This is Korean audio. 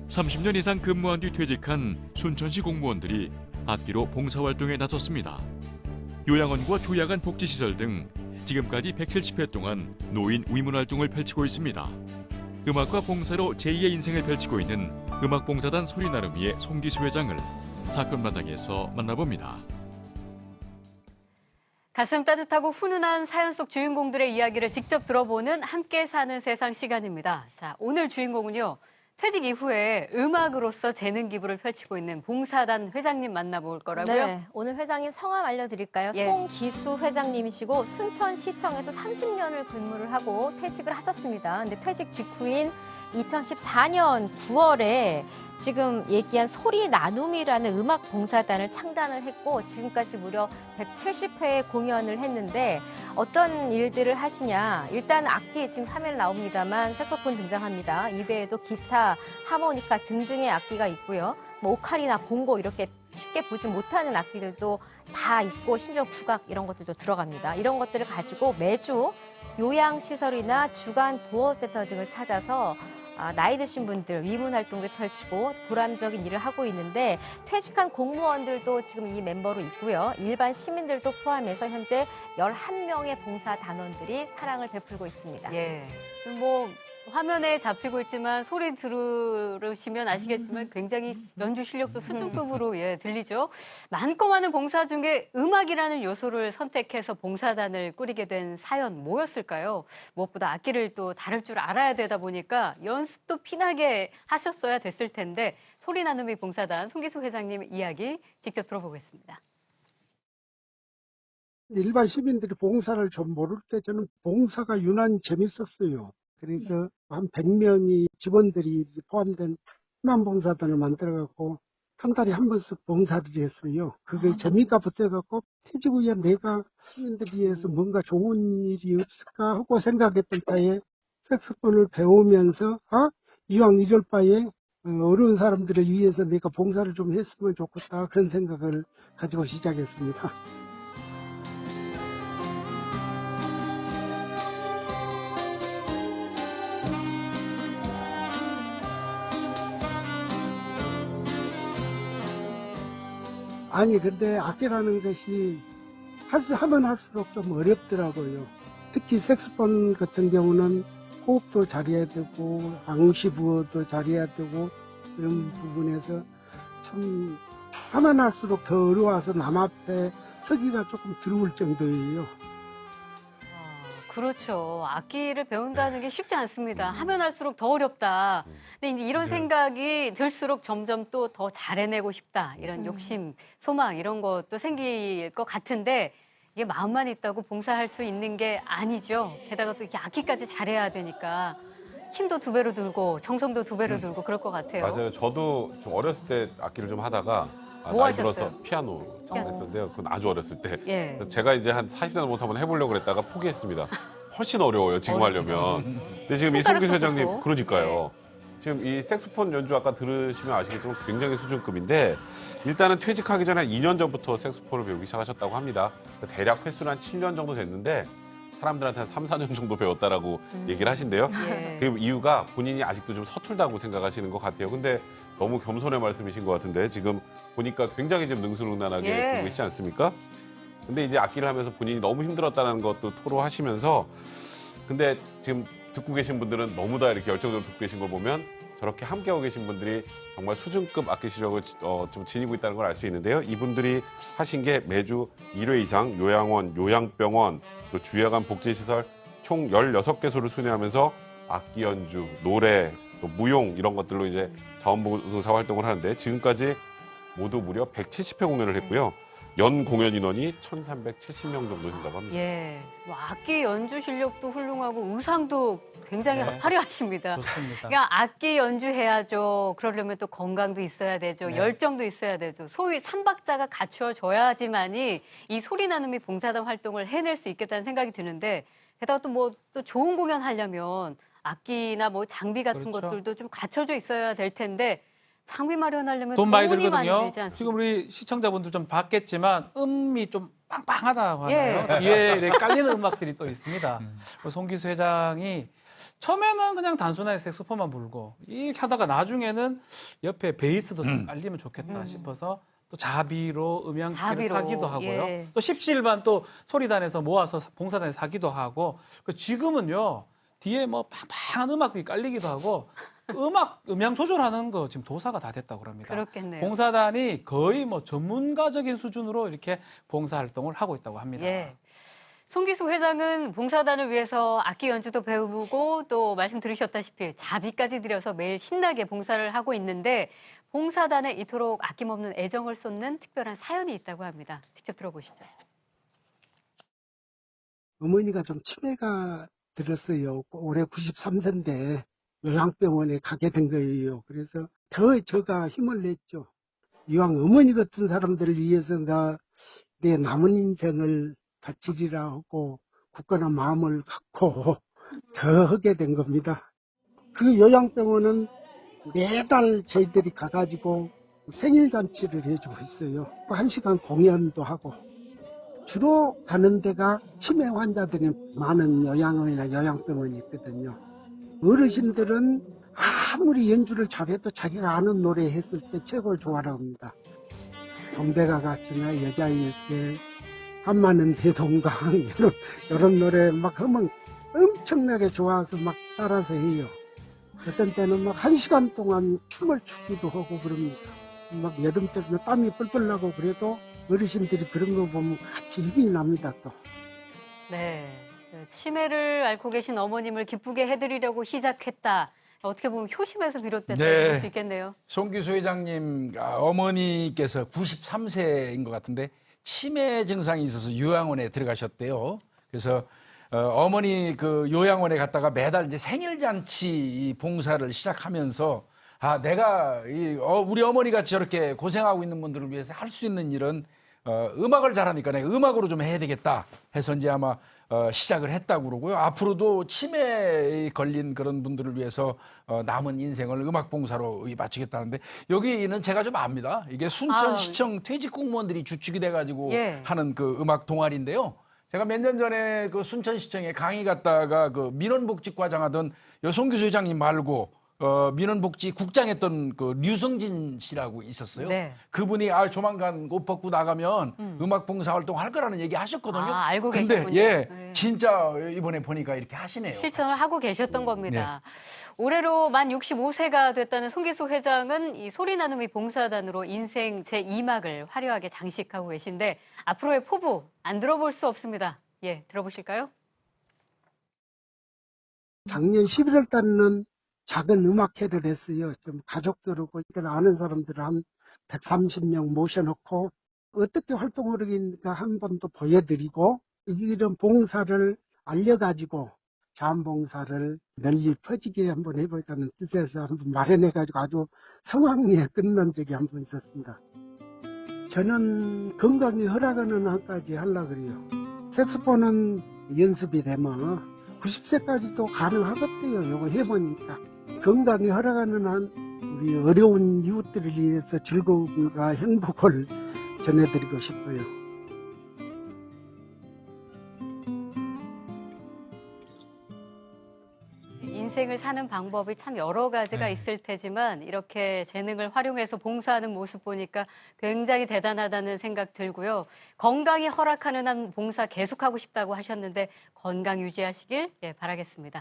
30년 이상 근무한 뒤 퇴직한 순천시 공무원들이 악기로 봉사활동에 나섰습니다. 요양원과 조야간 복지시설 등 지금까지 170회 동안 노인 위문활동을 펼치고 있습니다. 음악과 봉사로 제2의 인생을 펼치고 있는 음악봉사단 소리나눔이의 송기수 회장을 사건 마당에서 만나봅니다. 가슴 따뜻하고 훈훈한 사연 속 주인공들의 이야기를 직접 들어보는 함께 사는 세상 시간입니다. 자, 오늘 주인공은요. 퇴직 이후에 음악으로서 재능 기부를 펼치고 있는 봉사단 회장님 만나볼 거라고요. 네, 오늘 회장님 성함 알려드릴까요? 예. 송기수 회장님이시고 순천시청에서 30년을 근무를 하고 퇴직을 하셨습니다. 근데 퇴직 직후인 2014년 9월에 지금 얘기한 소리 나눔이라는 음악 봉사단을 창단을 했고 지금까지 무려 170회의 공연을 했는데 어떤 일들을 하시냐. 일단 악기 지금 화면에 나옵니다만 색소폰 등장합니다. 이외에도 기타, 하모니카 등등의 악기가 있고요. 뭐 오카리나 봉고 이렇게 쉽게 보지 못하는 악기들도 다 있고 심지어 국악 이런 것들도 들어갑니다. 이런 것들을 가지고 매주 요양시설이나 주간 보호센터 등을 찾아서 나이 드신 분들 위문 활동도 펼치고 보람적인 일을 하고 있는데 퇴직한 공무원들도 지금 이 멤버로 있고요. 일반 시민들도 포함해서 현재 11명의 봉사단원들이 사랑을 베풀고 있습니다. 예. 뭐 화면에 잡히고 있지만 소리 들으시면 아시겠지만 굉장히 연주 실력도 수준급으로 들리죠. 많고 많은 봉사 중에 음악이라는 요소를 선택해서 봉사단을 꾸리게 된 사연 뭐였을까요? 무엇보다 악기를 또 다룰 줄 알아야 되다 보니까 연습도 피나게 하셨어야 됐을 텐데 소리나눔이 봉사단 송기수 회장님 이야기 직접 들어보겠습니다. 일반 시민들이 봉사를 좀 모를 때 저는 봉사가 유난히 재밌었어요. 그래서 한 100명이 직원들이 포함된 희망봉사단을 만들어갖고 한 달에 한 번씩 봉사를 했어요. 그게 재미가 붙어갖고 퇴직 후에 내가 시민들을 위해서 뭔가 좋은 일이 없을까 하고 생각했던 때에 색소폰을 배우면서 이왕 이럴 바에 어려운 사람들을 위해서 내가 봉사를 좀 했으면 좋겠다 그런 생각을 가지고 시작했습니다. 아니 근데 악기라는 것이 하면 할수록 좀 어렵더라고요. 특히 색소폰 같은 경우는 호흡도 잘해야 되고 앙시 부어도 잘해야 되고 그런 부분에서 참 하면 할수록 더 어려워서 남 앞에 서기가 조금 두려울 정도예요. 그렇죠. 악기를 배운다는 게 쉽지 않습니다. 하면 할수록 더 어렵다. 근데 이제 이런 생각이 들수록 점점 또 더 잘해내고 싶다. 이런 욕심, 소망 이런 것도 생길 것 같은데 이게 마음만 있다고 봉사할 수 있는 게 아니죠. 게다가 또 이렇게 악기까지 잘해야 되니까 힘도 2배로 들고 정성도 2배로 들고 그럴 것 같아요. 맞아요. 저도 좀 어렸을 때 악기를 좀 하다가 뭐 나이 하셨어요? 들어서 피아노 처음 했었는데요. 그건 아주 어렸을 때. 예. 그래서 제가 이제 한 40년 넘어서 한번 해보려고 그랬다가 포기했습니다. 훨씬 어려워요, 지금 하려면. 근데 지금 이 송기수 손가락도 회장님, 좋고. 그러니까요. 지금 이 색소폰 연주 아까 들으시면 아시겠지만 굉장히 수준급인데 일단은 퇴직하기 전에 2년 전부터 색소폰을 배우기 시작하셨다고 합니다. 대략 횟수는 한 7년 정도 됐는데 사람들한테 한 3, 4년 정도 배웠다라고 얘기를 하신대요. 예. 그 이유가 본인이 아직도 좀 서툴다고 생각하시는 것 같아요. 근데 너무 겸손의 말씀이신 것 같은데 지금 보니까 굉장히 좀 능수능란하게 예. 보고 계시지 않습니까? 근데 이제 악기를 하면서 본인이 너무 힘들었다는 것도 토로하시면서 근데 지금 듣고 계신 분들은 너무 다 이렇게 열정적으로 듣고 계신 걸 보면 저렇게 함께하고 계신 분들이 정말 수준급 악기 실력을 좀 지니고 있다는 걸 알 수 있는데요. 이분들이 하신 게 매주 1회 이상 요양원, 요양병원, 또 주야간 복지시설 총 16개소를 순회하면서 악기 연주, 노래, 또 무용 이런 것들로 이제 자원봉사 활동을 하는데 지금까지 모두 무려 170회 공연을 했고요. 연 공연 인원이 1,370명 정도 된다고 합니다. 예. 뭐 악기 연주 실력도 훌륭하고 의상도 굉장히 화려하십니다. 좋습니다. 그러니까 악기 연주해야죠. 그러려면 또 건강도 있어야 되죠. 열정도 있어야 되죠. 소위 삼박자가 갖추어져야지만이 이 소리나눔이 봉사단 활동을 해낼 수 있겠다는 생각이 드는데 게다가 또 뭐 또 좋은 공연 하려면 악기나 뭐 장비 같은 그렇죠. 것들도 좀 갖춰져 있어야 될 텐데 장비 마련하려면 돈 많이 돈이 들거든요. 들지 않습니까? 지금 우리 시청자분들 좀 봤겠지만 음이 좀 빵빵하다고 하나요? 예. 뒤에 이렇게 깔리는 음악들이 또 있습니다. 송기수 회장이 처음에는 그냥 단순하게 색소폰만 불고 이렇게 하다가 나중에는 옆에 베이스도 좀 깔리면 좋겠다 싶어서 또 자비로 음향기를 자비로, 사기도 하고요. 예. 또 십시일반 또 소리단에서 모아서 봉사단에 사기도 하고 지금은요 뒤에 뭐 팡팡한 음악들이 깔리기도 하고 음향 조절하는 거 지금 도사가 다 됐다고 합니다. 그렇겠네요. 봉사단이 거의 뭐 전문가적인 수준으로 이렇게 봉사 활동을 하고 있다고 합니다. 예. 송기수 회장은 봉사단을 위해서 악기 연주도 배우고 또 말씀 들으셨다시피 자비까지 들여서 매일 신나게 봉사를 하고 있는데 봉사단에 이토록 아낌없는 애정을 쏟는 특별한 사연이 있다고 합니다. 직접 들어보시죠. 어머니가 좀 치매가 들었어요. 올해 93세인데 요양병원에 가게 된 거예요. 그래서 더 제가 힘을 냈죠. 이왕 어머니 같은 사람들을 위해서 내 남은 인생을 바치리라 하고 굳건한 마음을 갖고 더 하게 된 겁니다. 그 요양병원은 매달 저희들이 가가지고 생일잔치를 해주고 있어요. 1시간 공연도 하고 주로 가는 데가 치매 환자들이 많은 요양원이나 요양병원이 있거든요. 어르신들은 아무리 연주를 잘해도 자기가 아는 노래 했을 때 최고를 좋아라 합니다. 동백아 같이나 여자일때 한마는 대동강 이런 노래 막 하면 엄청나게 좋아서 막 따라서 해요. 어떤 때는 막 1시간 동안 춤을 추기도 하고 그럽니다. 막 여름철에 땀이 뻘뻘 나고 그래도 어르신들이 그런 거 보면 같이 힘이 납니다 또. 네. 치매를 앓고 계신 어머님을 기쁘게 해드리려고 시작했다. 어떻게 보면 효심에서 비롯됐다고 네. 볼 수 있겠네요. 송기수 회장님 어머니께서 93세인 것 같은데 치매 증상이 있어서 요양원에 들어가셨대요. 그래서 어머니 그 요양원에 갔다가 매달 이제 생일잔치 봉사를 시작하면서 내가 우리 어머니 같이 저렇게 고생하고 있는 분들을 위해서 할 수 있는 일은 음악을 잘하니까 내가 음악으로 좀 해야 되겠다 해서 이제 아마 시작을 했다고 그러고요. 앞으로도 치매에 걸린 그런 분들을 위해서 남은 인생을 음악 봉사로 마치겠다는데 여기는 제가 좀 압니다. 이게 순천시청 퇴직 공무원들이 주축이 돼가지고 예. 하는 그 음악 동아리인데요. 제가 몇 년 전에 그 순천시청에 강의 갔다가 그 민원복지과장 하던 송기수 회장님 말고 민원복지 국장했던 그 류성진 씨라고 있었어요. 네. 그분이 조만간 옷 벗고 나가면 음악 봉사 활동 할 거라는 얘기 하셨거든요. 알고 근데 계셨군요. 예, 네. 진짜 이번에 보니까 이렇게 하시네요. 실천을 하고 계셨던 겁니다. 올해로 만 65세가 됐다는 송기수 회장은 이 소리나눔이 봉사단으로 인생 제2막을 화려하게 장식하고 계신데 앞으로의 포부 안 들어볼 수 없습니다. 예, 들어보실까요? 작년 11월 달에는 작은 음악회를 했어요. 좀 가족들하고 아는 사람들을 한 130명 모셔놓고 어떻게 활동을 하니까 한 번 더 보여드리고 이런 봉사를 알려가지고 자원봉사를 널리 퍼지게 한번 해보자는 뜻에서 한번 마련해가지고 아주 성황리에 끝난 적이 한 번 있었습니다. 저는 건강이 허락하는 한까지 하려고 그래요. 색소폰은 연습이 되면 90세까지도 가능하겠대요. 이거 해보니까. 건강이 허락하는 한 우리 어려운 이웃들을 위해서 즐거움과 행복을 전해드리고 싶어요. 인생을 사는 방법이 참 여러 가지가 있을 테지만 이렇게 재능을 활용해서 봉사하는 모습 보니까 굉장히 대단하다는 생각 들고요. 건강이 허락하는 한 봉사 계속하고 싶다고 하셨는데 건강 유지하시길 바라겠습니다.